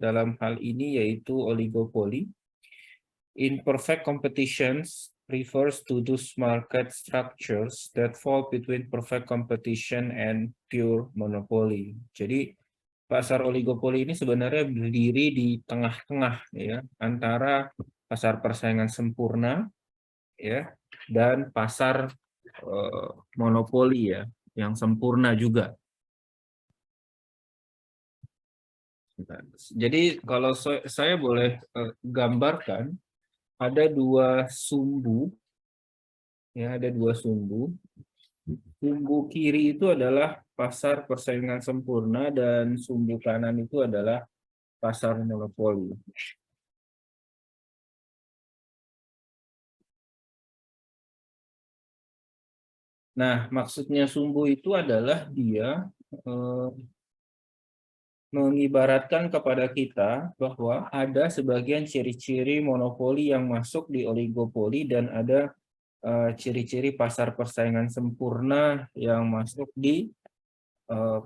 dalam hal ini yaitu oligopoli. Imperfect competitions refers to those market structures that fall between perfect competition and pure monopoly. Jadi pasar oligopoli ini sebenarnya berdiri di tengah-tengah ya antara pasar persaingan sempurna ya dan pasar monopoli ya yang sempurna juga. Jadi kalau saya boleh gambarkan ada dua sumbu ya, ada dua sumbu. Sumbu kiri itu adalah pasar persaingan sempurna dan sumbu kanan itu adalah pasar monopoli. Nah, maksudnya sumbu itu adalah dia mengibaratkan kepada kita bahwa ada sebagian ciri-ciri monopoli yang masuk di oligopoli dan ada ciri-ciri pasar persaingan sempurna yang masuk di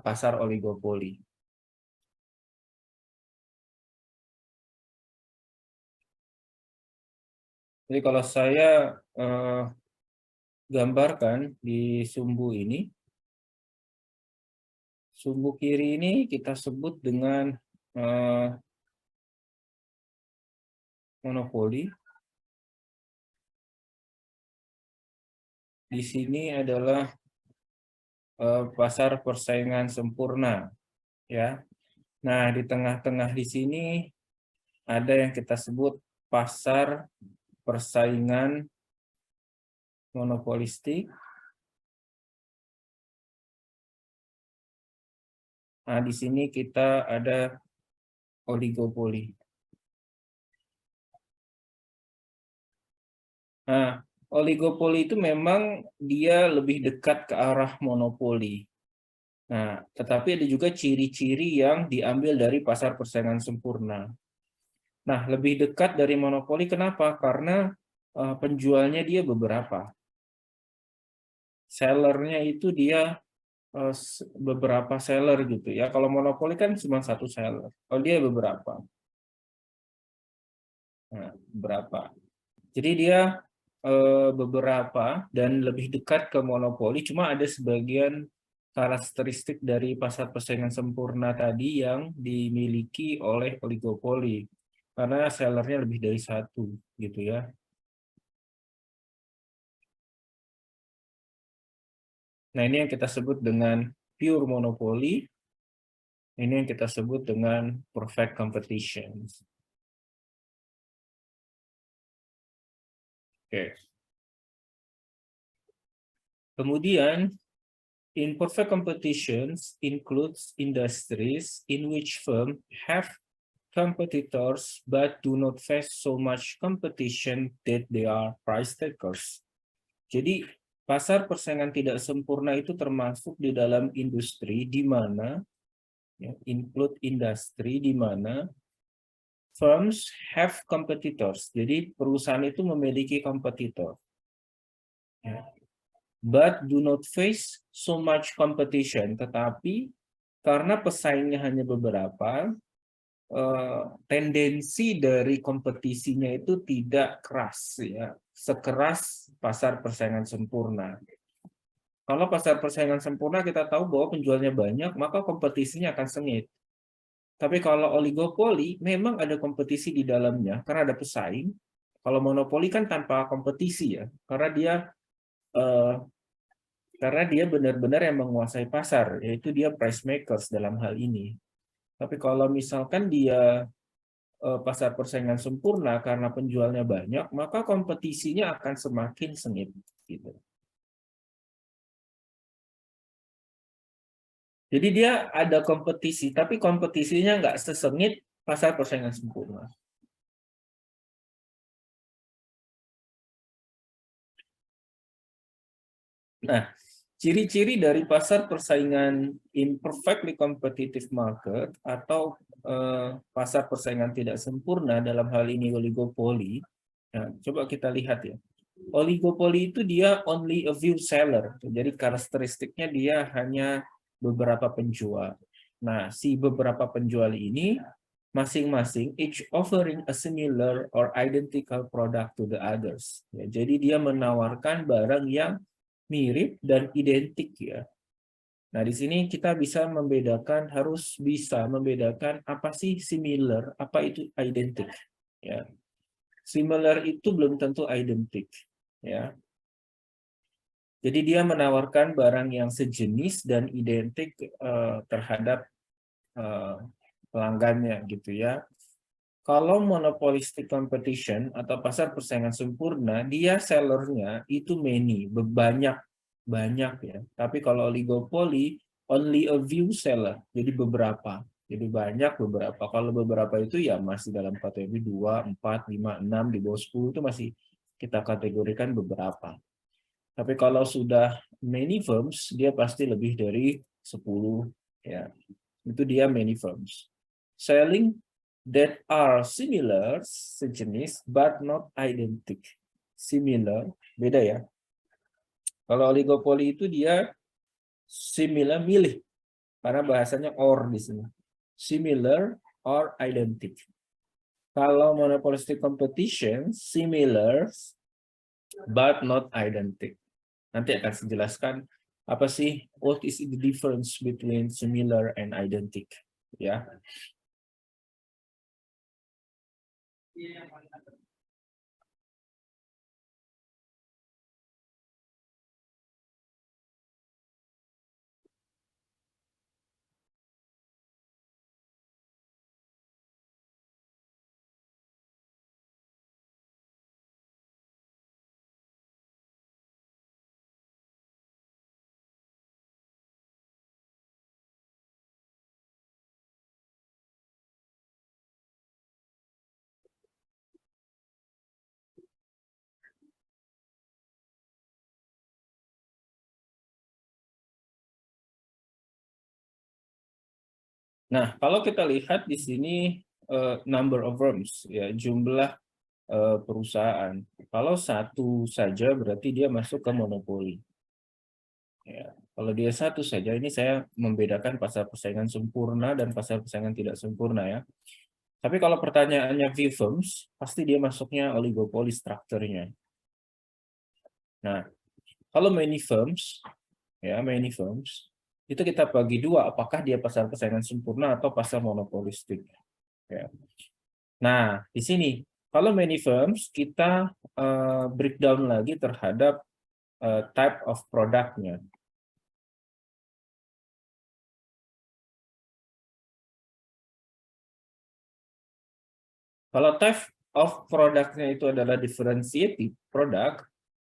pasar oligopoli. Jadi kalau saya gambarkan di sumbu ini, sumbu kiri ini kita sebut dengan monopoli. Di sini adalah pasar persaingan sempurna, ya. Nah, di tengah-tengah di sini ada yang kita sebut pasar persaingan monopolistik. Nah, di sini kita ada oligopoli. Nah, oligopoli itu memang dia lebih dekat ke arah monopoli. Nah, tetapi ada juga ciri-ciri yang diambil dari pasar persaingan sempurna. Nah, lebih dekat dari monopoli kenapa? Karena penjualnya dia beberapa. Sellernya itu dia beberapa seller gitu ya. Kalau monopoli kan cuma satu seller. Kalau dia beberapa. Nah, berapa? Jadi dia beberapa dan lebih dekat ke monopoli, cuma ada sebagian karakteristik dari pasar persaingan sempurna tadi yang dimiliki oleh oligopoli. Karena sellernya lebih dari satu gitu ya. Nah, ini yang kita sebut dengan pure monopoly. Ini yang kita sebut dengan perfect competition. Oke. Kemudian, imperfect competitions includes industries in which firms have competitors but do not face so much competition that they are price takers. Jadi, pasar persaingan tidak sempurna itu termasuk di dalam industri di mana ya, include industri di mana firms have competitors. Jadi perusahaan itu memiliki kompetitor. Ya. But do not face so much competition. Tetapi karena pesaingnya hanya beberapa, tendensi dari kompetisinya itu tidak keras, ya, sekeras pasar persaingan sempurna. Kalau pasar persaingan sempurna kita tahu bahwa penjualnya banyak, maka kompetisinya akan sengit. Tapi kalau oligopoli memang ada kompetisi di dalamnya karena ada pesaing. Kalau monopoli kan tanpa kompetisi ya, karena dia benar-benar yang menguasai pasar, yaitu dia price makers dalam hal ini. Tapi kalau misalkan dia pasar persaingan sempurna karena penjualnya banyak, maka kompetisinya akan semakin sengit. Gitu. Jadi dia ada kompetisi, tapi kompetisinya nggak sesengit pasar persaingan sempurna. Nah, ciri-ciri dari pasar persaingan imperfectly competitive market atau pasar persaingan tidak sempurna dalam hal ini oligopoli. Nah, coba kita lihat ya. Oligopoli itu dia only a few seller. Jadi karakteristiknya dia hanya beberapa penjual. Nah, si beberapa penjual ini masing-masing, each offering a similar or identical product to the others. Ya, jadi dia menawarkan barang yang mirip dan identik ya. Nah, di sini kita bisa membedakan, harus bisa membedakan apa sih similar, apa itu identik. Ya. Similar itu belum tentu identik. Ya. Jadi dia menawarkan barang yang sejenis dan identik terhadap pelanggannya gitu ya. Kalau monopolistic competition atau pasar persaingan sempurna, dia sellernya itu many, banyak ya. Tapi kalau oligopoli, only a few seller, jadi beberapa. Jadi banyak beberapa. Kalau beberapa itu ya masih dalam kategori 2, 4, 5, 6, di bawah 10 itu masih kita kategorikan beberapa. Tapi kalau sudah many firms, dia pasti lebih dari 10 ya. Itu dia many firms. Selling that are similar, sejenis, but not identical. Similar, beda ya. Kalau oligopoli itu dia similar, milih. Karena bahasanya or di sini. Similar or identical. Kalau monopolistic competition, similar, but not identical. Nanti akan saya jelaskan apa sih, what is the difference between similar and identical. Ya. Nah, kalau kita lihat di sini number of firms, ya jumlah perusahaan. Kalau satu saja berarti dia masuk ke monopoli. Ya, kalau dia satu saja, ini saya membedakan pasar persaingan sempurna dan pasar persaingan tidak sempurna ya. Tapi kalau pertanyaannya few firms, pasti dia masuknya oligopoli strukturnya. Nah, kalau many firms, ya many firms, itu kita bagi dua, apakah dia pasar persaingan sempurna atau pasar monopolistik. Ya. Nah, di sini kalau many firms kita breakdown lagi terhadap type of produknya. Kalau type of produknya itu adalah differentiated product,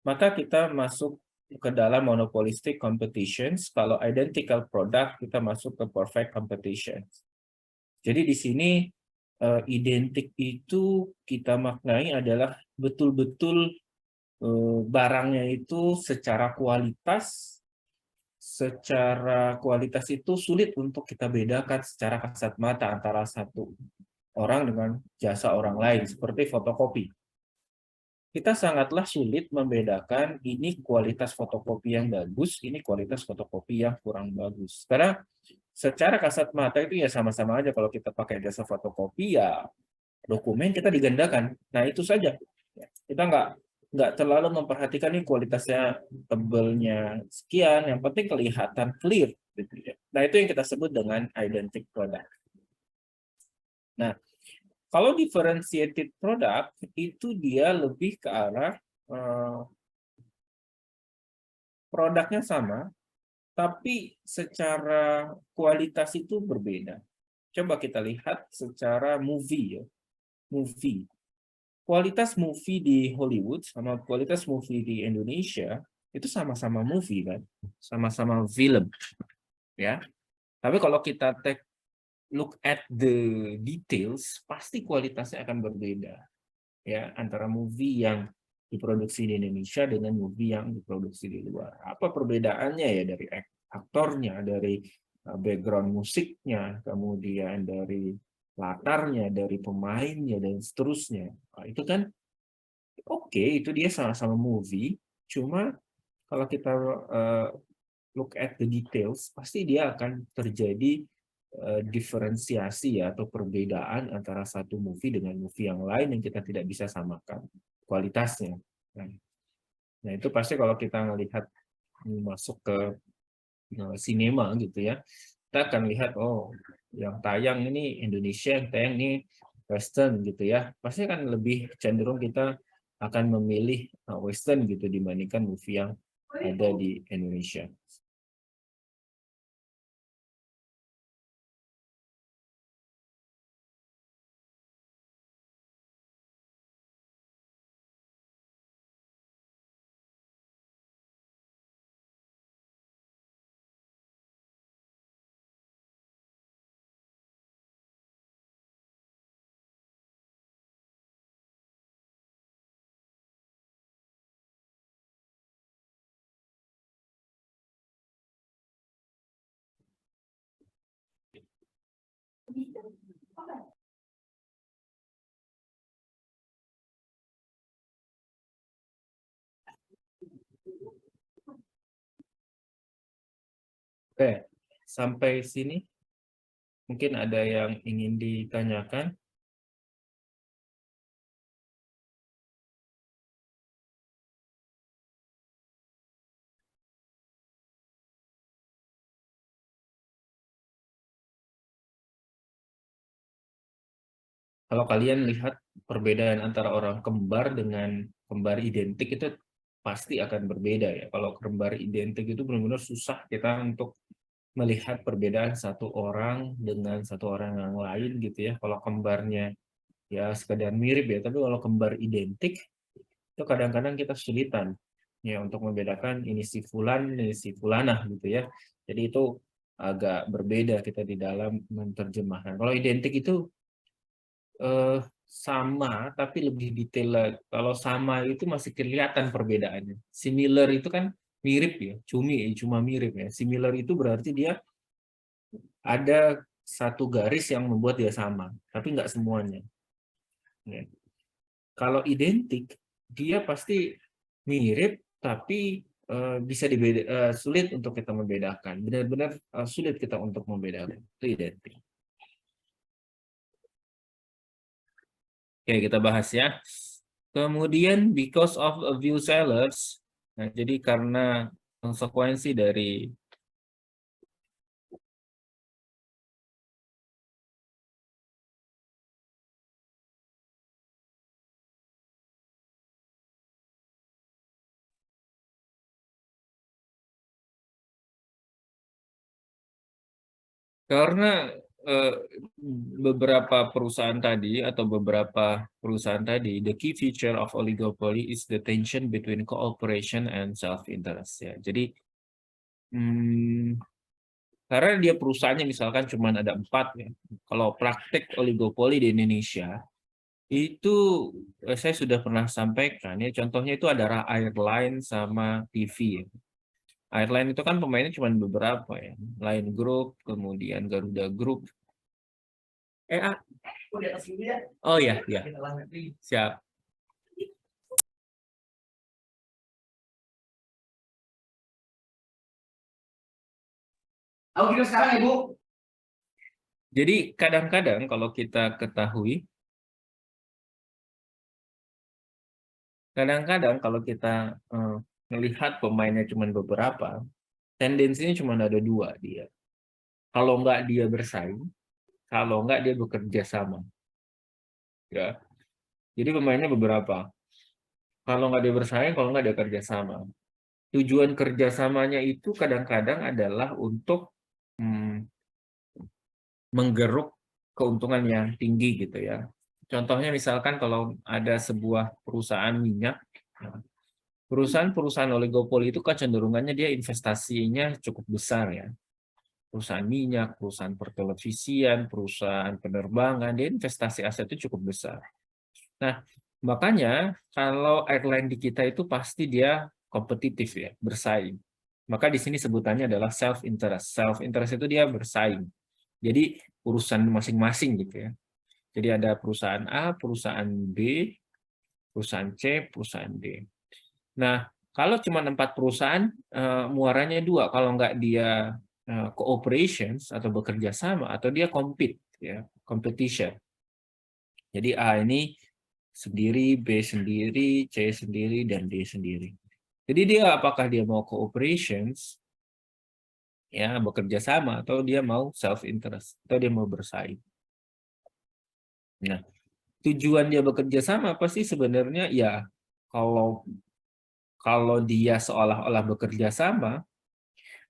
maka kita masuk ke dalam monopolistic competitions. Kalau identical product, kita masuk ke perfect competition. Jadi di sini identik itu kita maknai adalah betul-betul barangnya itu secara kualitas itu sulit untuk kita bedakan secara kasat mata antara satu orang dengan jasa orang lain, seperti fotokopi. Kita sangatlah sulit membedakan ini kualitas fotokopi yang bagus, ini kualitas fotokopi yang kurang bagus. Karena secara kasat mata itu ya sama-sama aja, kalau kita pakai jasa fotokopi ya dokumen kita digandakan. Nah itu saja. Kita nggak terlalu memperhatikan ini kualitasnya tebelnya sekian, yang penting kelihatan clear. Gitu ya. Nah itu yang kita sebut dengan identic product. Nah, kalau differentiated product itu dia lebih ke arah produknya sama, tapi secara kualitas itu berbeda. Coba kita lihat secara movie ya, movie. Kualitas movie di Hollywood sama kualitas movie di Indonesia itu sama-sama movie kan, sama-sama film, ya. Tapi kalau kita look at the details, pasti kualitasnya akan berbeda ya antara movie yang diproduksi di Indonesia dengan movie yang diproduksi di luar. Apa perbedaannya ya, dari aktornya, dari background musiknya, kemudian dari latarnya, dari pemainnya dan seterusnya. Nah, itu kan oke, itu dia sama-sama movie, cuma kalau kita look at the details, pasti dia akan terjadi diferensiasi ya, atau perbedaan antara satu movie dengan movie yang lain yang kita tidak bisa samakan kualitasnya. Nah itu pasti kalau kita melihat masuk ke sinema gitu ya, kita akan lihat oh yang tayang ini Indonesia, yang tayang ini Western gitu ya, pasti akan lebih cenderung kita akan memilih Western gitu dibandingkan movie yang ada di Indonesia. Oke, sampai sini mungkin ada yang ingin ditanyakan. Kalau kalian lihat perbedaan antara orang kembar dengan kembar identik itu pasti akan berbeda ya. Kalau kembar identik itu benar-benar susah kita untuk melihat perbedaan satu orang dengan satu orang yang lain gitu ya. Kalau kembarnya ya sekedar mirip ya, tapi kalau kembar identik itu kadang-kadang kita kesulitan ya untuk membedakan ini si fulan, ini si fulanah gitu ya. Jadi itu agak berbeda kita di dalam menerjemahkan. Kalau identik itu sama tapi lebih detail lagi. Kalau sama itu masih kelihatan perbedaannya. Similar itu kan mirip ya, cuma mirip ya. Similar itu berarti dia ada satu garis yang membuat dia sama, tapi nggak semuanya. Ya. Kalau identik, dia pasti mirip tapi bisa sulit untuk kita membedakan. Benar-benar sulit kita untuk membedakan. Itu identik. Oke, kita bahas ya. Kemudian because of a view sellers, nah, jadi karena konsekuensi dari karena eh, beberapa perusahaan tadi atau beberapa perusahaan tadi, the key feature of oligopoly is the tension between cooperation and self-interest ya. Jadi hmm, karena dia perusahaannya misalkan cuma ada 4 ya. Kalau praktek oligopoli di Indonesia itu saya sudah pernah sampaikan ya. Contohnya itu adalah Airline sama TV ya. Airline itu kan pemainnya cuma beberapa ya. Line Group, kemudian Garuda Group. Ah. Oh ya, ya. Siap. Aku kirim sekarang ya, Bu. Jadi kadang-kadang kalau kita ketahui, kadang-kadang kalau kita melihat pemainnya cuma beberapa, tendensinya cuma ada 2 dia. Kalau nggak dia bersaing, kalau nggak dia bekerja sama. Ya. Jadi pemainnya beberapa. Kalau nggak dia bersaing, kalau nggak dia kerja sama. Tujuan kerjasamanya itu kadang-kadang adalah untuk menggeruk keuntungan yang tinggi gitu ya. Contohnya misalkan kalau ada sebuah perusahaan minyak, perusahaan-perusahaan oligopoli itu kecenderungannya dia investasinya cukup besar ya. Perusahaan minyak, perusahaan pertelevisian, perusahaan penerbangan, dia investasi aset itu cukup besar. Nah, makanya kalau airline di kita itu pasti dia kompetitif ya, bersaing. Maka di sini sebutannya adalah self interest. Self interest itu dia bersaing. Jadi urusan masing-masing gitu ya. Jadi ada perusahaan A, perusahaan B, perusahaan C, perusahaan D. Nah, kalau cuma 4 perusahaan, muaranya 2. Kalau nggak dia cooperations atau bekerja sama, atau dia compete, ya, competition. Jadi A ini sendiri, B sendiri, C sendiri, dan D sendiri. Jadi dia apakah dia mau cooperations, ya, bekerja sama, atau dia mau self interest, atau dia mau bersaing. Nah, tujuan dia bekerja sama apa sih sebenarnya? Ya, kalau kalau dia seolah-olah bekerja sama,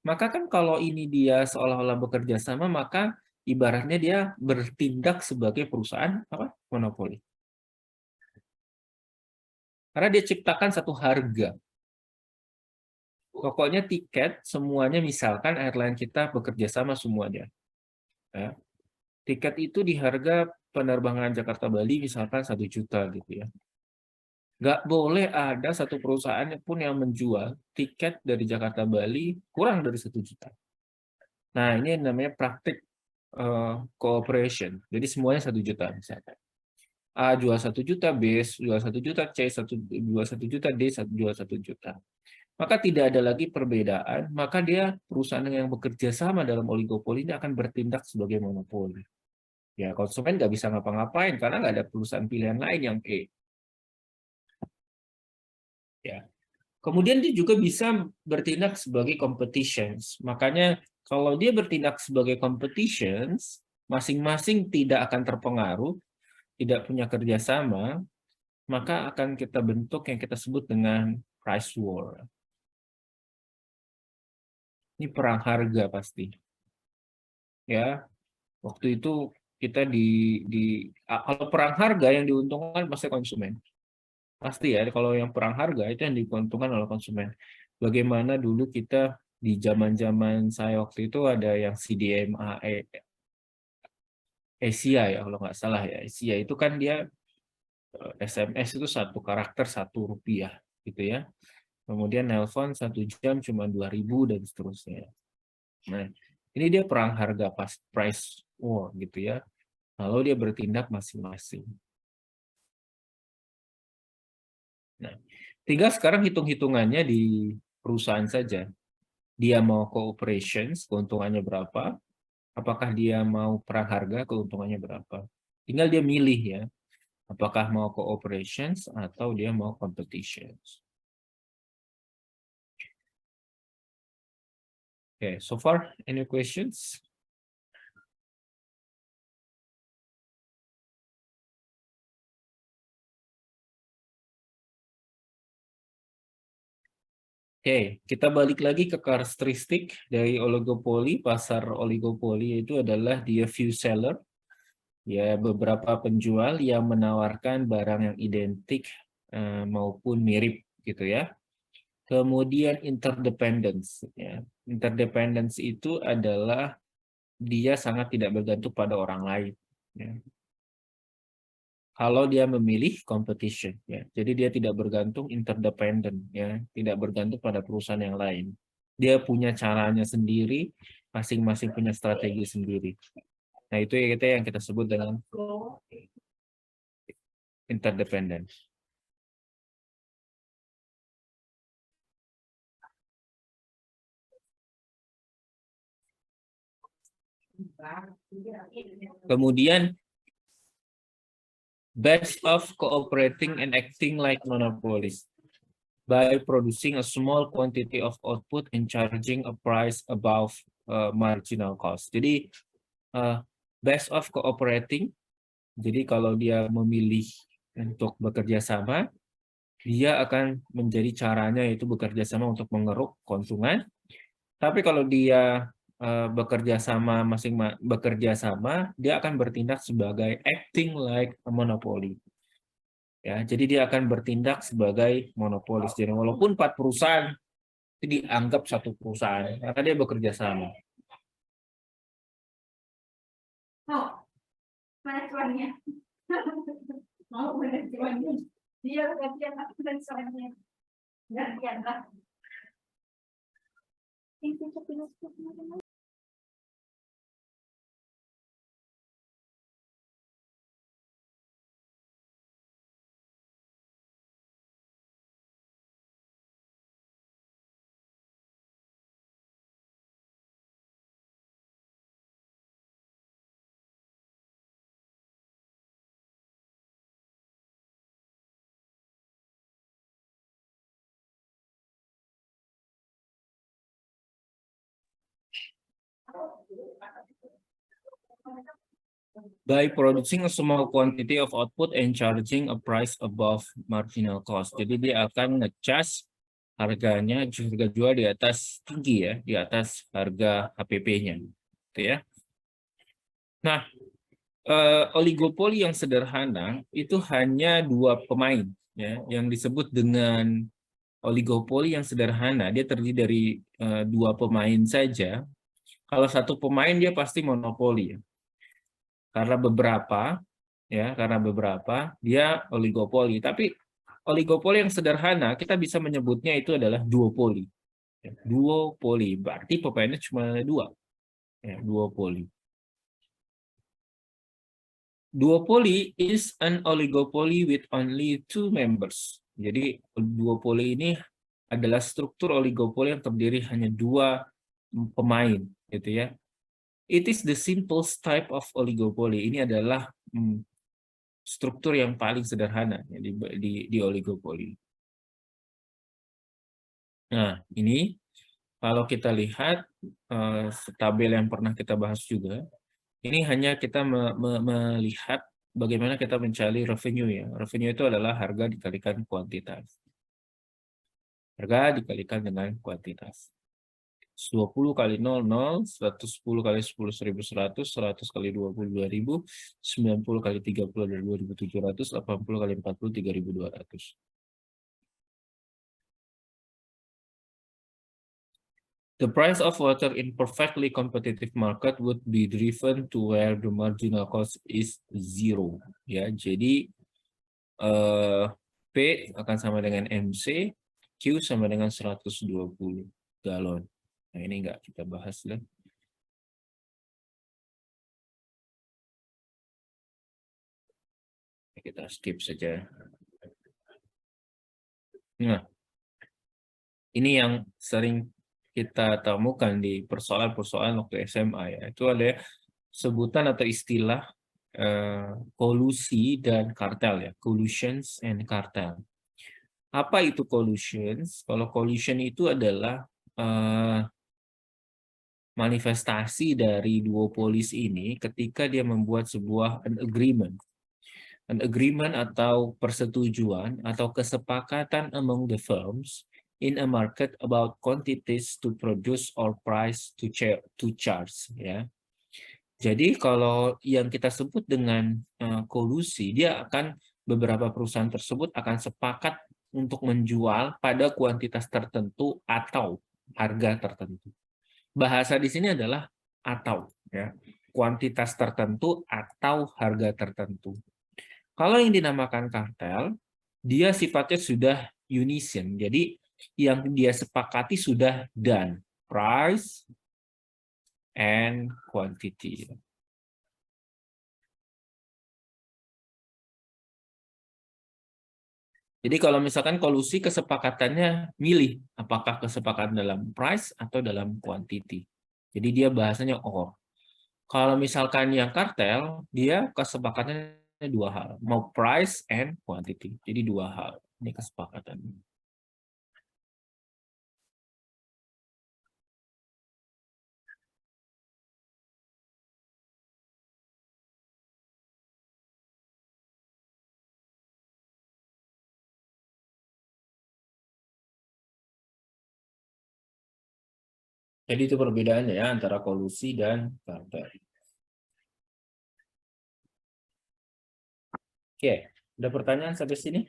maka kan kalau ini dia seolah-olah bekerja sama, maka ibaratnya dia bertindak sebagai perusahaan apa? Monopoli. Karena dia ciptakan satu harga. Pokoknya tiket semuanya, misalkan airline kita bekerja sama semuanya. Ya. Tiket itu di harga penerbangan Jakarta-Bali misalkan 1 juta gitu ya. Nggak boleh ada satu perusahaan pun yang menjual tiket dari Jakarta-Bali kurang dari 1 juta. Nah, ini namanya praktik cooperation. Jadi semuanya 1 juta misalkan. A jual 1 juta, B jual 1 juta, C jual 1 juta, D jual 1 juta. Maka tidak ada lagi perbedaan, maka dia perusahaan yang bekerja sama dalam oligopoli ini akan bertindak sebagai monopoli. Ya, konsumen nggak bisa ngapa-ngapain karena nggak ada perusahaan pilihan lain yang E. Ya. Kemudian dia juga bisa bertindak sebagai competitions. Makanya kalau dia bertindak sebagai competitions, masing-masing tidak akan terpengaruh, tidak punya kerjasama, maka akan kita bentuk yang kita sebut dengan price war. Ini perang harga pasti. Ya, waktu itu kita kalau perang harga yang diuntungkan pasti konsumen. Pasti ya, kalau yang perang harga itu yang diuntungkan oleh konsumen. Bagaimana dulu kita di zaman-zaman saya waktu itu ada yang CDMA Asia ya, kalau nggak salah ya. Asia itu kan dia SMS itu 1 karakter 1 rupiah gitu ya. Kemudian nelpon 1 jam cuma 2.000 dan seterusnya. Nah, ini dia perang harga pas price war gitu ya. Lalu dia bertindak masing-masing. Nah, tinggal sekarang hitung-hitungannya di perusahaan saja. Dia mau cooperations, keuntungannya berapa? Apakah dia mau perang harga, keuntungannya berapa? Tinggal dia milih ya, apakah mau cooperations atau dia mau competitions. Okay, so far, any questions? Oke, kita balik lagi ke karakteristik dari oligopoli. Pasar oligopoli itu adalah dia few seller, ya, beberapa penjual yang menawarkan barang yang identik maupun mirip gitu ya. Kemudian interdependence, ya. Interdependence itu adalah dia sangat tidak bergantung pada orang lain. Ya. Kalau dia memilih competition, ya, jadi dia tidak bergantung, interdependent, ya, tidak bergantung pada perusahaan yang lain. Dia punya caranya sendiri, masing-masing punya strategi sendiri. Nah, itu yang kita sebut dengan interdependent. Kemudian best of cooperating and acting like monopolies by producing a small quantity of output and charging a price above marginal cost. Jadi best of cooperating. Jadi kalau dia memilih untuk bekerja sama, dia akan menjadi caranya yaitu bekerja sama untuk mengeruk keuntungan. Tapi kalau dia bekerja sama bekerja sama, dia akan bertindak sebagai acting like a monopoly. Ya, jadi dia akan bertindak sebagai monopolis. Jadi walaupun 4 perusahaan itu dianggap satu perusahaan karena dia bekerja sama. Oh, mana tuannya? Mau mana tuannya? Dia gantian aku dan soalnya. Gantian lah. Ini By producing a small quantity of output and charging a price above marginal cost. Jadi dia akan ngecas harga jual di atas tinggi ya, di atas harga HPP-nya. Gitu ya. Nah, oligopoli yang sederhana itu hanya dua pemain ya, yang disebut dengan oligopoli yang sederhana. Dia terdiri dari dua pemain saja. Kalau satu pemain dia pasti monopoli ya. Karena beberapa dia oligopoli. Tapi oligopoli yang sederhana kita bisa menyebutnya itu adalah duopoli. Duopoli berarti pemainnya cuma ada dua. Ya, duopoli. Duopoly is an oligopoly with only two members. Jadi duopoly ini adalah struktur oligopoli yang terdiri hanya dua pemain, gitu ya. It is the simplest type of oligopoly. Ini adalah struktur yang paling sederhana ya, di oligopoli. Nah, ini kalau kita lihat tabel yang pernah kita bahas juga, ini hanya kita melihat bagaimana kita mencari revenue ya. Revenue itu adalah harga dikalikan kuantitas. Harga dikalikan dengan kuantitas. 20 kali 00, 110 kali 10.100, 100 kali 22.000, 90 kali 30 dari 2.700, 80 kali 40, 3.200. The price of water in perfectly competitive market would be driven to where the marginal cost is zero. Ya, jadi P akan sama dengan MC, Q sama dengan 120 galon. Nah, ini enggak kita bahas lah. Kita skip saja. Nah, ini yang sering kita temukan di persoalan-persoalan waktu SMA ya. Itu ada sebutan atau istilah kolusi dan kartel ya. Collusions and cartel. Apa itu collusions? Kalau collusion itu adalah manifestasi dari duopolis ini ketika dia membuat sebuah an agreement. An agreement atau persetujuan atau kesepakatan among the firms in a market about quantities to produce or price to charge ya. Jadi kalau yang kita sebut dengan kolusi, dia akan beberapa perusahaan tersebut akan sepakat untuk menjual pada kuantitas tertentu atau harga tertentu. Bahasa di sini adalah atau ya, kuantitas tertentu atau harga tertentu. Kalau yang dinamakan kartel, dia sifatnya sudah unison. Jadi yang dia sepakati sudah done, price and quantity. Jadi kalau misalkan kolusi kesepakatannya milih apakah kesepakatan dalam price atau dalam quantity. Jadi dia bahasanya or. Kalau misalkan yang kartel, dia kesepakatannya dua hal, mau price and quantity. Jadi dua hal, ini kesepakatan. Jadi itu perbedaannya ya antara kolusi dan kartel. Oke, ada pertanyaan sampai sini?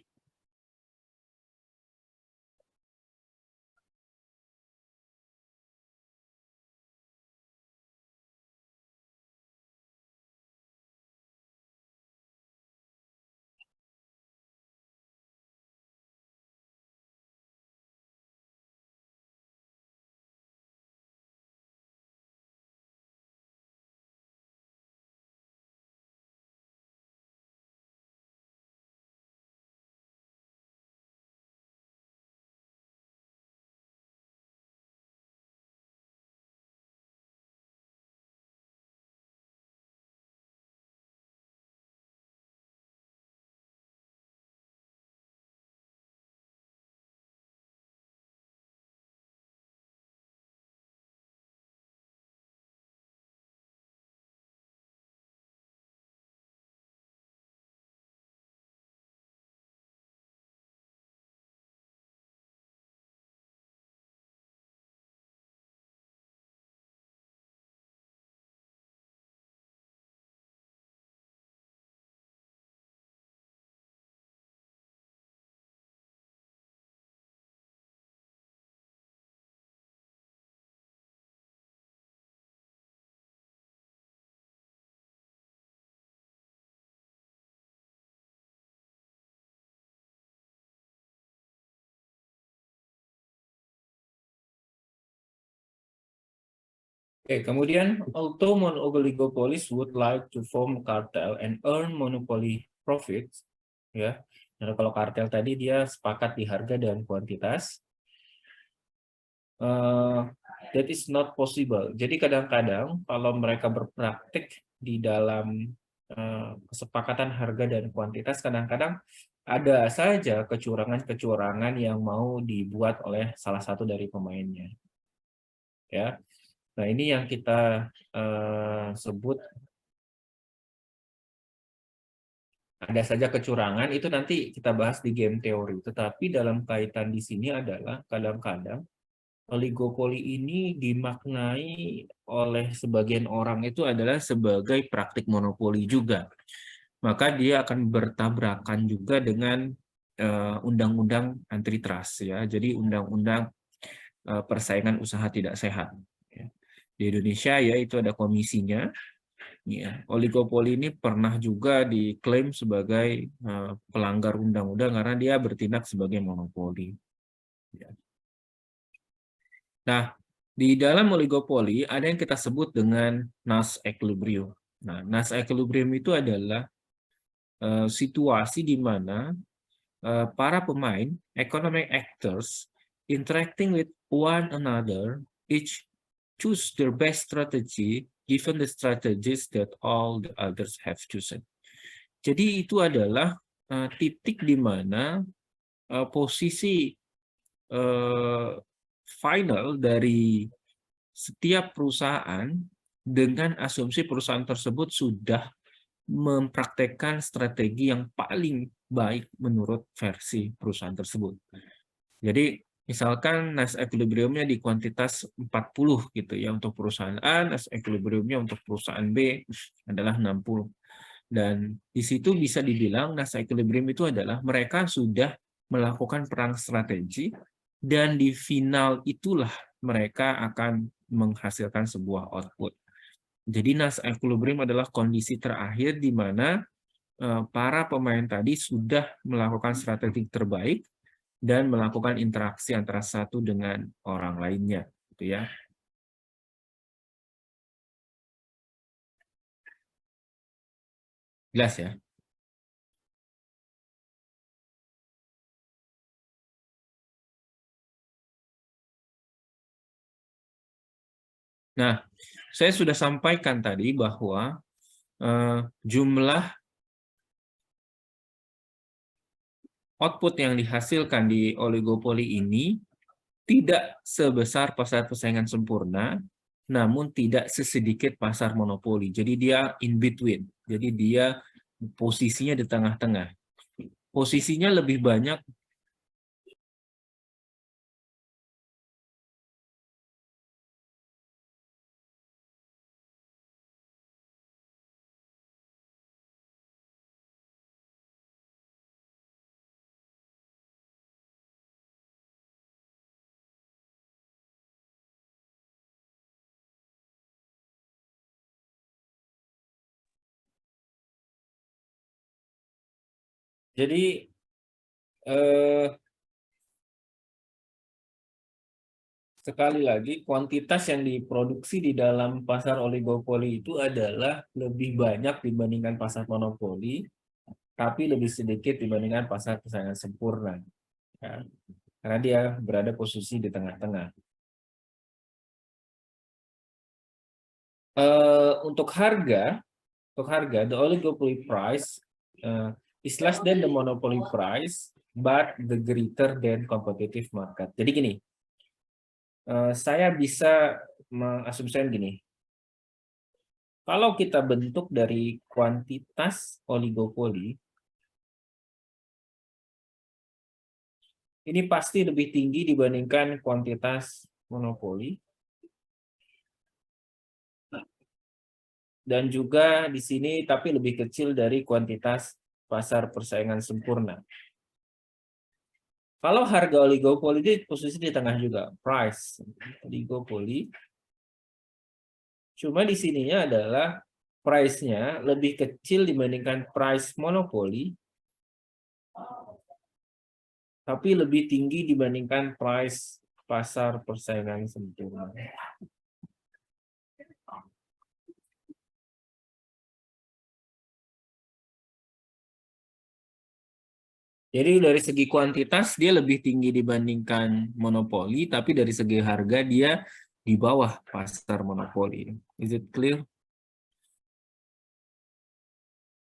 Kemudian although oligopolies would like to form cartel and earn monopoly profits, ya. Nah, kalau kartel tadi dia sepakat di harga dan kuantitas, that is not possible. Jadi kadang-kadang kalau mereka berpraktik di dalam kesepakatan harga dan kuantitas, kadang-kadang ada saja kecurangan-kecurangan yang mau dibuat oleh salah satu dari pemainnya. Ya, nah ini yang kita sebut ada saja kecurangan. Itu nanti kita bahas di game teori. Tetapi dalam kaitan di sini adalah kadang-kadang oligopoli ini dimaknai oleh sebagian orang itu adalah sebagai praktik monopoli juga. Maka dia akan bertabrakan juga dengan undang-undang antitrust, ya. Jadi undang-undang persaingan usaha tidak sehat. Di Indonesia ya itu ada komisinya. Ya, oligopoli ini pernah juga diklaim sebagai pelanggar undang-undang karena dia bertindak sebagai monopoli. Ya. Nah, di dalam oligopoli ada yang kita sebut dengan Nash equilibrium. Nah, Nash equilibrium itu adalah situasi di mana para pemain, economic actors, interacting with one another, each choose their best strategy given the strategies that all the others have chosen. Jadi itu adalah titik di mana posisi final dari setiap perusahaan dengan asumsi perusahaan tersebut sudah mempraktekkan strategi yang paling baik menurut versi perusahaan tersebut. Jadi misalkan Nash equilibriumnya di kuantitas 40 gitu ya untuk perusahaan A, Nash equilibriumnya untuk perusahaan B adalah 60. Dan di situ bisa dibilang Nash equilibrium itu adalah mereka sudah melakukan perang strategi dan di final itulah mereka akan menghasilkan sebuah output. Jadi Nash equilibrium adalah kondisi terakhir di mana para pemain tadi sudah melakukan strategi terbaik dan melakukan interaksi antara satu dengan orang lainnya, gitu ya. Jelas ya? Nah, saya sudah sampaikan tadi bahwa jumlah output yang dihasilkan di oligopoli ini tidak sebesar pasar persaingan sempurna, namun tidak sesedikit pasar monopoli. Jadi dia in between. Jadi dia posisinya di tengah-tengah. Posisinya lebih banyak. Jadi sekali lagi, kuantitas yang diproduksi di dalam pasar oligopoli itu adalah lebih banyak dibandingkan pasar monopoli, tapi lebih sedikit dibandingkan pasar persaingan sempurna. Ya. Karena dia berada posisi di tengah-tengah. Untuk harga, the oligopoly price is less than the monopoly price, but the greater than competitive market. Jadi gini, saya bisa mengasumsikan gini, kalau kita bentuk dari kuantitas oligopoli, ini pasti lebih tinggi dibandingkan kuantitas monopoli. Dan juga di sini tapi lebih kecil dari kuantitas pasar persaingan sempurna. Kalau harga oligopoli itu posisi di tengah juga, price oligopoli. Cuma di sininya adalah price-nya lebih kecil dibandingkan price monopoli, tapi lebih tinggi dibandingkan price pasar persaingan sempurna. Jadi dari segi kuantitas dia lebih tinggi dibandingkan monopoli, tapi dari segi harga dia di bawah pasar monopoli. Is it clear?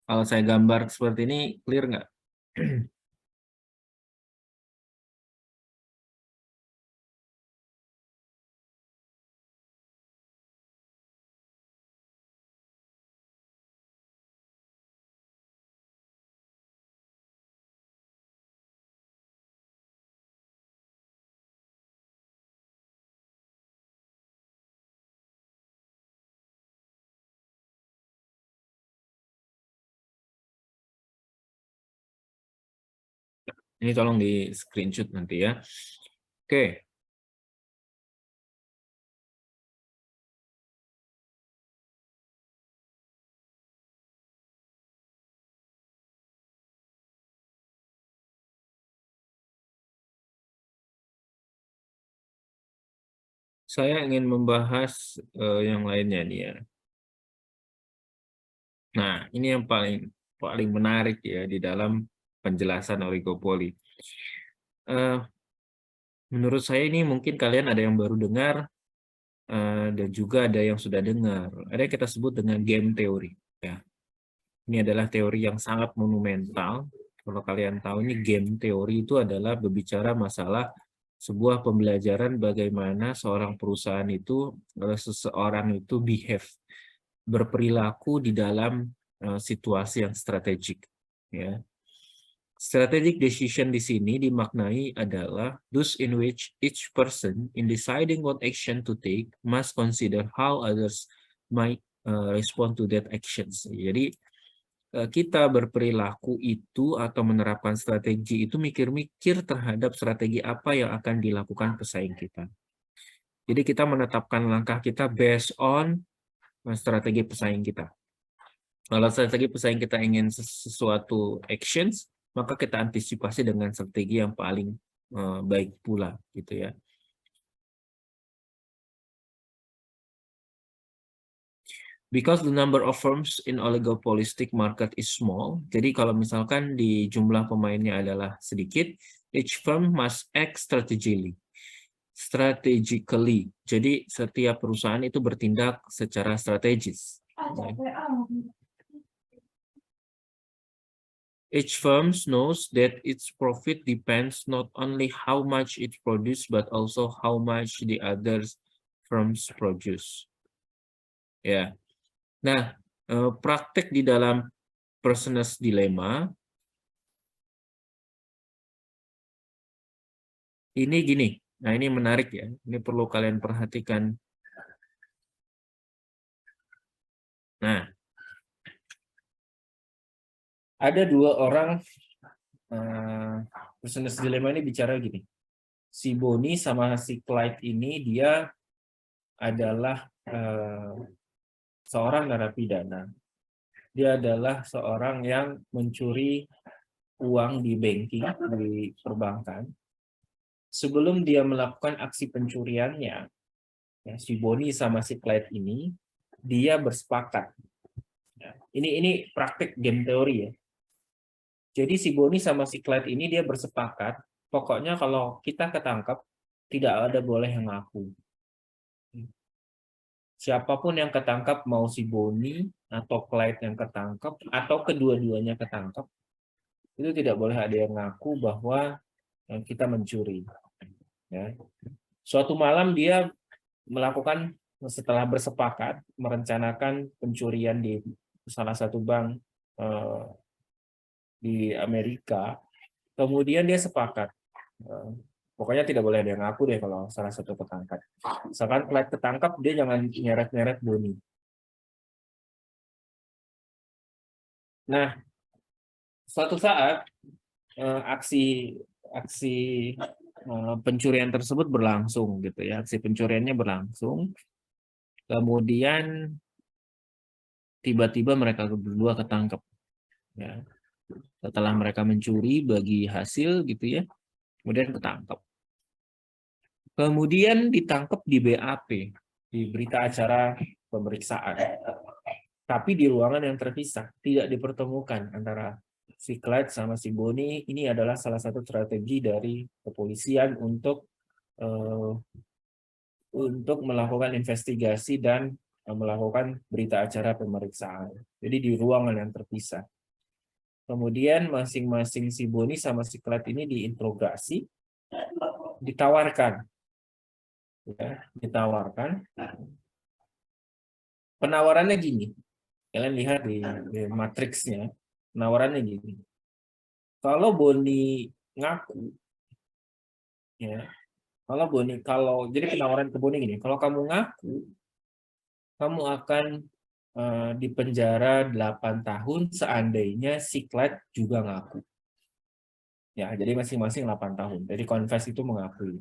Kalau saya gambar seperti ini, clear nggak? Ini tolong di screenshot nanti ya. Oke. Saya ingin membahas yang lainnya nih ya. Nah, ini yang paling paling menarik ya di dalam penjelasan oligopoli. Eh, menurut saya ini mungkin kalian ada yang baru dengar dan juga ada yang sudah dengar. Ada yang kita sebut dengan game teori. Ya, ini adalah teori yang sangat monumental. Kalau kalian tahu ini game teori itu adalah berbicara masalah sebuah pembelajaran bagaimana seorang perusahaan itu, seseorang itu behave, berperilaku di dalam situasi yang strategik. Ya. Strategic decision di sini dimaknai adalah those in which each person in deciding what action to take must consider how others might respond to that actions. Jadi kita berperilaku itu atau menerapkan strategi itu mikir-mikir terhadap strategi apa yang akan dilakukan pesaing kita. Jadi kita menetapkan langkah kita based on strategi pesaing kita. Kalau strategi pesaing kita ingin sesuatu actions, maka kita antisipasi dengan strategi yang paling baik pula, gitu ya. Because the number of firms in oligopolistic market is small, jadi kalau misalkan di jumlah pemainnya adalah sedikit, each firm must act strategically. Jadi setiap perusahaan itu bertindak secara strategis. Each firm knows that its profit depends not only how much it produces, but also how much the other firms produce. Ya, nah praktek di dalam Pearson's Dilemma ini gini. Nah ini menarik ya. Ini perlu kalian perhatikan. Nah, ada dua orang. Pearson's Dilemma ini bicara gini. Si Bonnie sama si Clyde ini dia adalah seorang narapidana. Dia adalah seorang yang mencuri uang di banking, di perbankan. Sebelum dia melakukan aksi pencuriannya, ya, si Bonnie sama si Clyde ini, dia bersepakat. Ya, ini praktik game teori ya. Jadi si Bonnie sama si Clyde ini dia bersepakat, pokoknya kalau kita ketangkap, tidak ada boleh yang ngaku. Siapapun yang ketangkap, mau si Bonnie atau Clyde yang ketangkap, atau kedua-duanya ketangkap, itu tidak boleh ada yang ngaku bahwa kita mencuri. Ya. Suatu malam dia melakukan, setelah bersepakat, merencanakan pencurian di salah satu bank di Amerika, kemudian dia sepakat. Pokoknya tidak boleh ada yang ngaku deh kalau salah satu ketangkap. Misalkan Clyde ketangkap, dia jangan nyeret-nyeret Bonnie. Nah, suatu saat aksi pencurian tersebut berlangsung gitu ya, aksi pencuriannya berlangsung, kemudian tiba-tiba mereka berdua ketangkep ya. Setelah mereka mencuri bagi hasil gitu ya, kemudian ketangkep, kemudian ditangkap di BAP, di berita acara pemeriksaan, tapi di ruangan yang terpisah, tidak dipertemukan antara si Clyde sama si Bonnie ini adalah salah satu strategi dari kepolisian untuk melakukan investigasi dan melakukan berita acara pemeriksaan. Jadi di ruangan yang terpisah. Kemudian masing-masing si Bonnie sama si Clyde ini diinterogasi, ditawarkan, ya, ditawarkan. Penawarannya gini, kalian lihat di matriksnya, penawarannya gini. Kalau Bonnie ngaku, ya, kalau jadi penawaran ke Bonnie gini, kalau kamu ngaku, kamu akan di penjara 8 tahun seandainya si Clyde juga ngaku. Ya, jadi masing-masing 8 tahun. Jadi confess itu mengakui.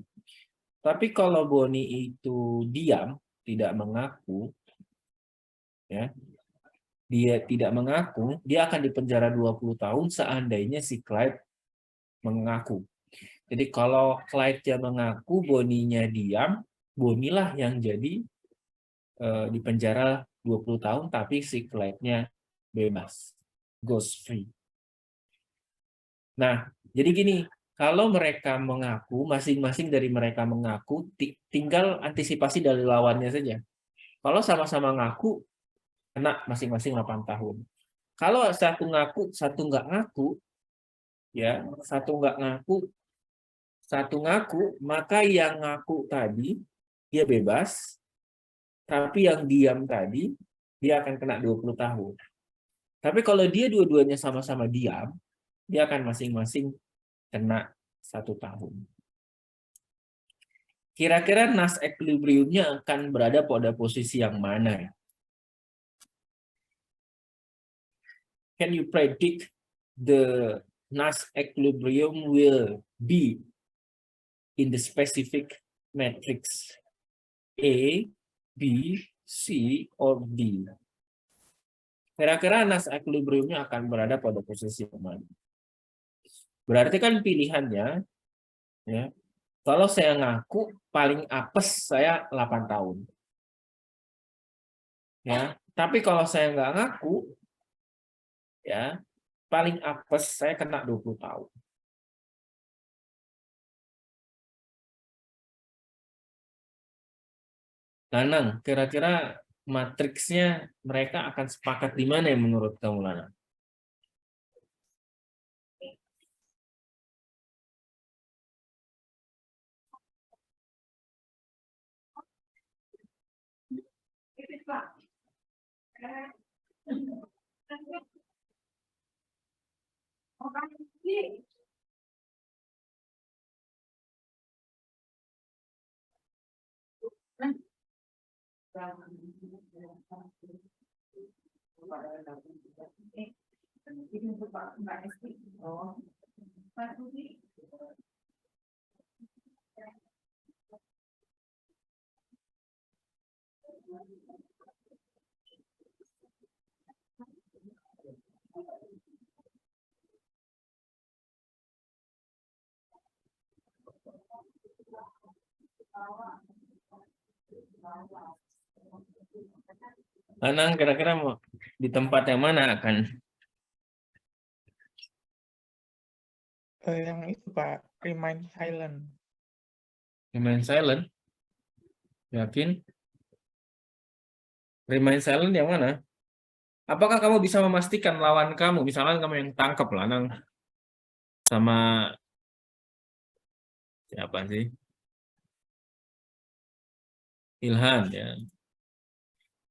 Tapi kalau Bonnie itu diam, tidak mengaku, ya, dia tidak mengaku, dia akan dipenjara 20 tahun seandainya si Clyde mengaku. Jadi kalau Clyde-nya mengaku, Bonnie-nya diam, Bonnie lah yang jadi dipenjara 20 tahun, tapi si Clyde-nya bebas, goes free. Nah, jadi gini, kalau mereka mengaku, masing-masing dari mereka mengaku, tinggal antisipasi dari lawannya saja. Kalau sama-sama ngaku, kena masing-masing 8 tahun. Kalau satu ngaku, satu nggak ngaku, ya, satu ngaku, maka yang ngaku tadi dia bebas, tapi yang diam tadi dia akan kena 20 tahun. Tapi kalau dia dua-duanya sama-sama diam, dia akan masing-masing kena 1 tahun. Kira-kira nas equilibriumnya akan berada pada posisi yang mana? Can you predict the nas equilibrium will be in the specific matrix A, B, C, or D? Kira-kira nas equilibriumnya akan berada pada posisi yang mana? Berarti kan pilihannya, ya, kalau saya ngaku paling apes saya 8 tahun. Ya, tapi kalau saya nggak ngaku, ya, paling apes saya kena 20 tahun. Lanang, kira-kira matriksnya mereka akan sepakat di mana yang menurut kamu, Lanang? Lanang kira-kira mau di tempat yang mana akan? Yang itu Pak, remain silent. Remain silent? Yakin? Remain silent yang mana? Apakah kamu bisa memastikan lawan kamu, misalnya kamu yang tangkap Lanang sama siapa sih? Ilhan, ya.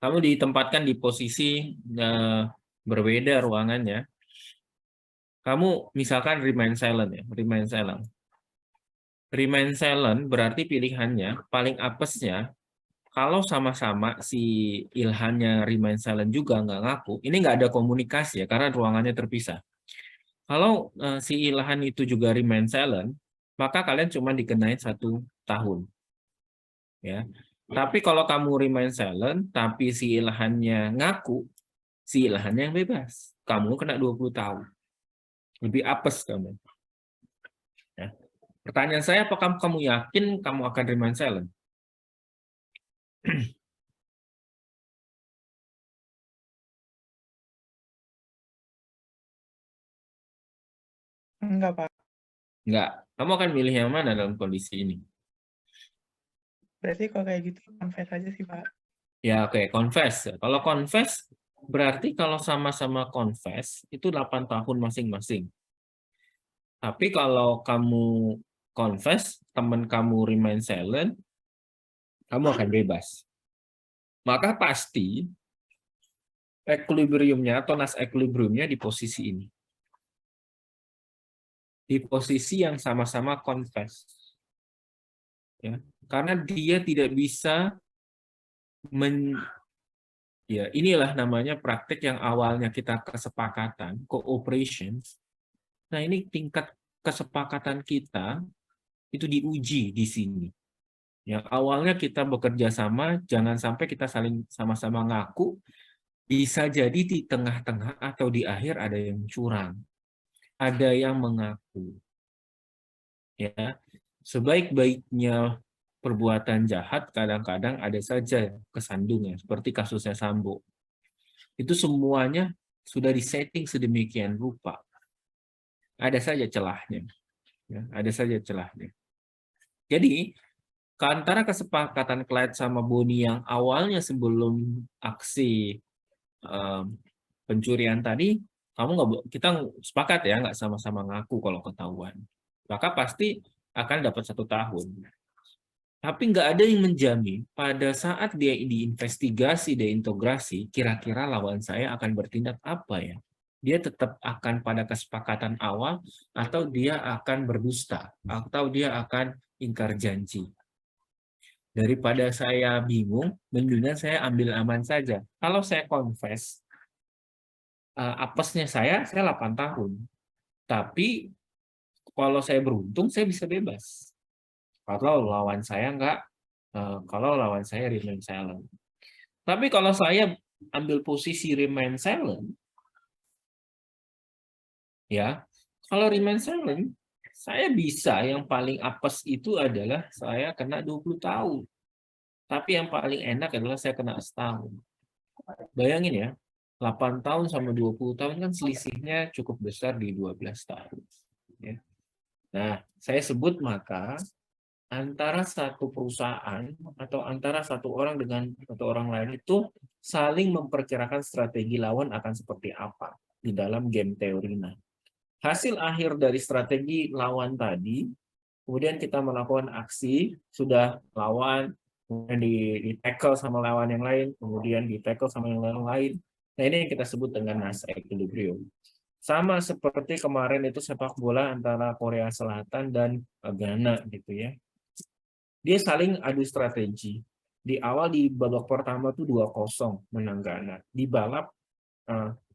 Kamu ditempatkan di posisi berbeda ruangannya. Kamu misalkan remain silent, ya, remain silent. Remain silent berarti pilihannya paling apesnya kalau sama-sama si Ilhannya remain silent juga nggak ngaku, ini nggak ada komunikasi ya karena ruangannya terpisah. Kalau si Ilhan itu juga remain silent, maka kalian cuma dikenain 1 tahun, ya. Tapi kalau kamu remain silent, tapi si Ilhannya ngaku, si Ilhannya yang bebas, kamu kena 20 tahun. Lebih apes kamu. Ya. Pertanyaan saya, apakah kamu yakin kamu akan remain silent? Enggak, Pak. Enggak. Kamu akan milih yang mana dalam kondisi ini? Berarti kalau kayak gitu confess aja sih, Pak. Ya, oke, confess. Kalau confess, berarti kalau sama-sama confess, itu 8 tahun masing-masing. Tapi kalau kamu confess, teman kamu remain silent, kamu akan bebas. Maka pasti equilibriumnya atau nas equilibriumnya di posisi ini. Di posisi yang sama-sama confess. Ya, karena dia tidak bisa ya, inilah namanya praktik yang awalnya kita kesepakatan, cooperation. Nah, ini tingkat kesepakatan kita itu diuji di sini. Yang awalnya kita bekerja sama, jangan sampai kita saling sama-sama ngaku, bisa jadi di tengah-tengah atau di akhir ada yang curang, ada yang mengaku. Ya, sebaik-baiknya perbuatan jahat kadang-kadang ada saja kesandungnya, seperti kasusnya Sambo. Itu semuanya sudah disetting sedemikian rupa. Ada saja celahnya. Ya, ada saja celahnya. Jadi, antara kesepakatan Clyde sama Bonnie yang awalnya sebelum aksi pencurian tadi, kita sepakat ya, nggak sama-sama ngaku kalau ketahuan. Maka pasti akan dapat 1 tahun. Tapi nggak ada yang menjamin pada saat dia diinvestigasi, diintegrasi, kira-kira lawan saya akan bertindak apa ya? Dia tetap akan pada kesepakatan awal, atau dia akan berdusta, atau dia akan ingkar janji. Daripada saya bingung, mendingan saya ambil aman saja. Kalau saya confess, apesnya saya 8 tahun. Tapi kalau saya beruntung, saya bisa bebas. Kalau lawan saya remain silent. Tapi kalau saya ambil posisi remain silent, ya, kalau remain silent, saya bisa yang paling apes itu adalah saya kena 20 tahun. Tapi yang paling enak adalah saya kena setahun. Bayangin ya, 8 tahun sama 20 tahun kan selisihnya cukup besar di 12 tahun. Ya. Nah, saya sebut maka antara satu perusahaan atau antara satu orang dengan satu orang lain itu saling memperkirakan strategi lawan akan seperti apa di dalam game teori. Nah, hasil akhir dari strategi lawan tadi, kemudian kita melakukan aksi, sudah lawan, kemudian di-tackle sama lawan yang lain, kemudian di-tackle sama yang lain. Nah, ini yang kita sebut dengan nas equilibrium. Sama seperti kemarin itu sepak bola antara Korea Selatan dan Ghana gitu ya. Dia saling adu strategi. Di awal di babak pertama tuh 2-0 menang Ghana. Di balap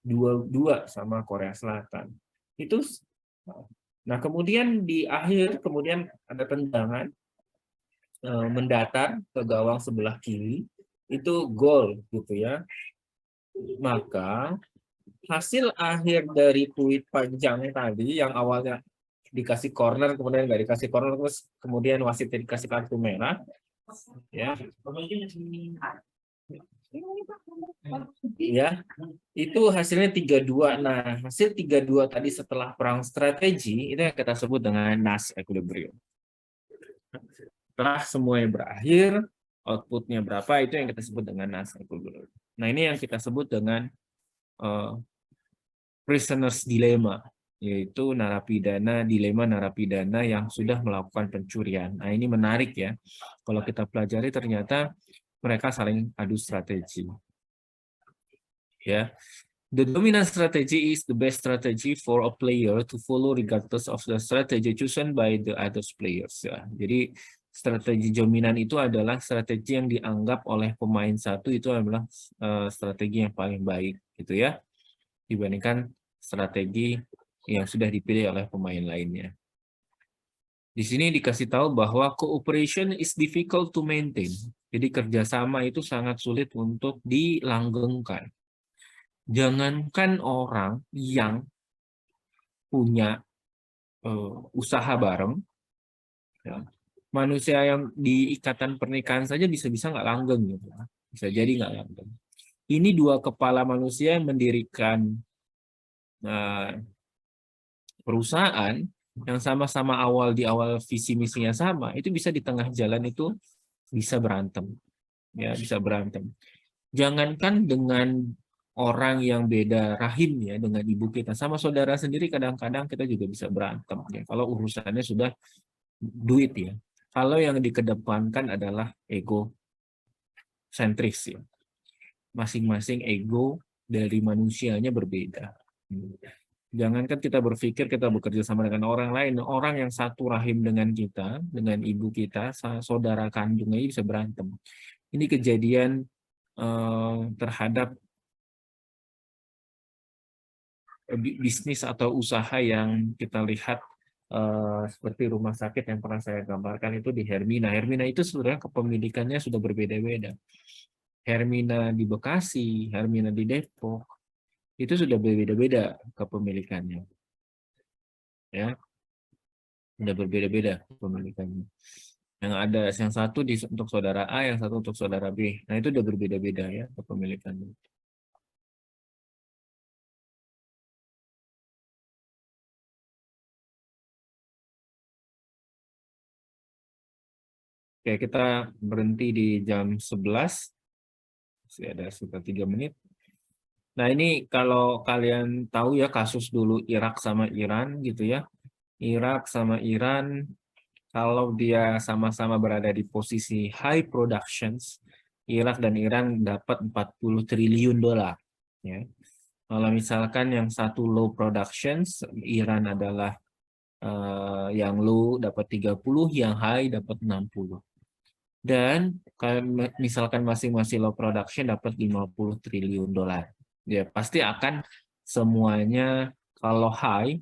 2-2 sama Korea Selatan. Itu nah kemudian di akhir kemudian ada tendangan mendatar ke gawang sebelah kiri, itu gol gitu ya. Maka hasil akhir dari fluid panjang tadi yang awalnya dikasih corner kemudian nggak dikasih corner terus kemudian wasit dikasih kartu merah ya itu hasilnya 3-2. Nah, hasil 3-2 tadi setelah perang strategi itu yang kita sebut dengan nas equilibrium. Setelah semuanya berakhir, outputnya berapa, itu yang kita sebut dengan nas equilibrium. Nah, ini yang kita sebut dengan prisoner's dilemma, yaitu dilema narapidana yang sudah melakukan pencurian. Nah, ini menarik ya. Kalau kita pelajari ternyata mereka saling adu strategi. Ya. The dominant strategy is the best strategy for a player to follow regardless of the strategy chosen by the other players. Ya. Jadi strategi dominan itu adalah strategi yang dianggap oleh pemain satu itu adalah strategi yang paling baik, gitu ya, dibandingkan strategi yang sudah dipilih oleh pemain lainnya. Di sini dikasih tahu bahwa cooperation is difficult to maintain. Jadi kerjasama itu sangat sulit untuk dilanggengkan. Jangankan orang yang punya usaha bareng, ya, manusia yang di ikatan pernikahan saja bisa-bisa nggak langgeng gitu. Bisa jadi nggak langgeng. Ini dua kepala manusia yang mendirikan perusahaan yang sama-sama di awal visi misinya sama, itu bisa di tengah jalan itu bisa berantem. Ya, bisa berantem. Jangankan dengan orang yang beda rahim ya dengan ibu kita, sama saudara sendiri kadang-kadang kita juga bisa berantem ya. Kalau urusannya sudah duit ya. Kalau yang dikedepankan adalah ego sentris ya. Masing-masing ego dari manusianya berbeda. Jangankan kita berpikir kita bekerja sama dengan orang lain, orang yang satu rahim dengan kita, dengan ibu kita, saudara kandungnya bisa berantem. Ini kejadian terhadap bisnis atau usaha yang kita lihat seperti rumah sakit yang pernah saya gambarkan itu di Hermina. Hermina itu sebenarnya kepemilikannya sudah berbeda-beda. Hermina di Bekasi, Hermina di Depok, itu sudah berbeda-beda kepemilikannya. Ya, sudah berbeda-beda kepemilikannya. Yang ada yang satu untuk saudara A, yang satu untuk saudara B. Nah, itu udah berbeda-beda ya kepemilikannya. Oke, kita berhenti di jam 11. Masih ada sekitar 3 menit. Nah, ini kalau kalian tahu ya kasus dulu Irak sama Iran gitu ya. Irak sama Iran, kalau dia sama-sama berada di posisi high productions, Irak dan Iran dapat 40 triliun dolar. Ya. Kalau misalkan yang satu low productions, Iran adalah yang low dapat 30, yang high dapat 60. Dan misalkan masing-masing low production dapat 50 triliun dolar. Ya, pasti akan semuanya kalau high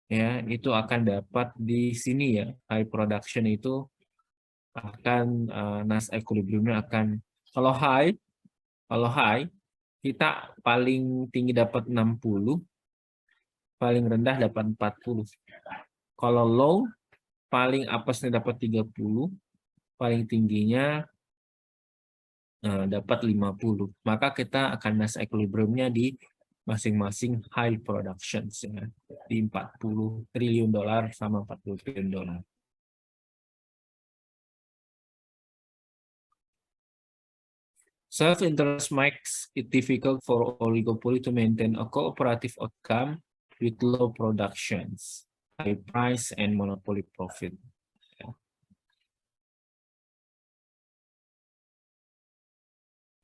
ya itu akan dapat di sini ya. High production itu akan NAS equilibriumnya akan kalau high kita paling tinggi dapat 60, paling rendah dapat 40. Kalau low paling apesnya dapat 30, paling tingginya dapat 50. Maka kita akan NAS equilibriumnya di masing-masing high productions ya, di 40 triliun dolar sama 40 triliun dolar. Self-interest makes it difficult for oligopoly to maintain a cooperative outcome with low productions, high price, and monopoly profit.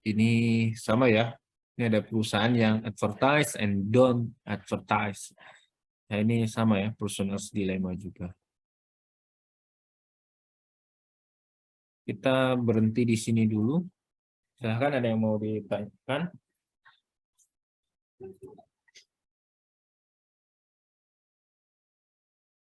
Ini sama ya. Ini ada perusahaan yang advertise and don't advertise. Nah, ini sama ya, personal dilemma juga. Kita berhenti di sini dulu. Silahkan ada yang mau ditanyakan.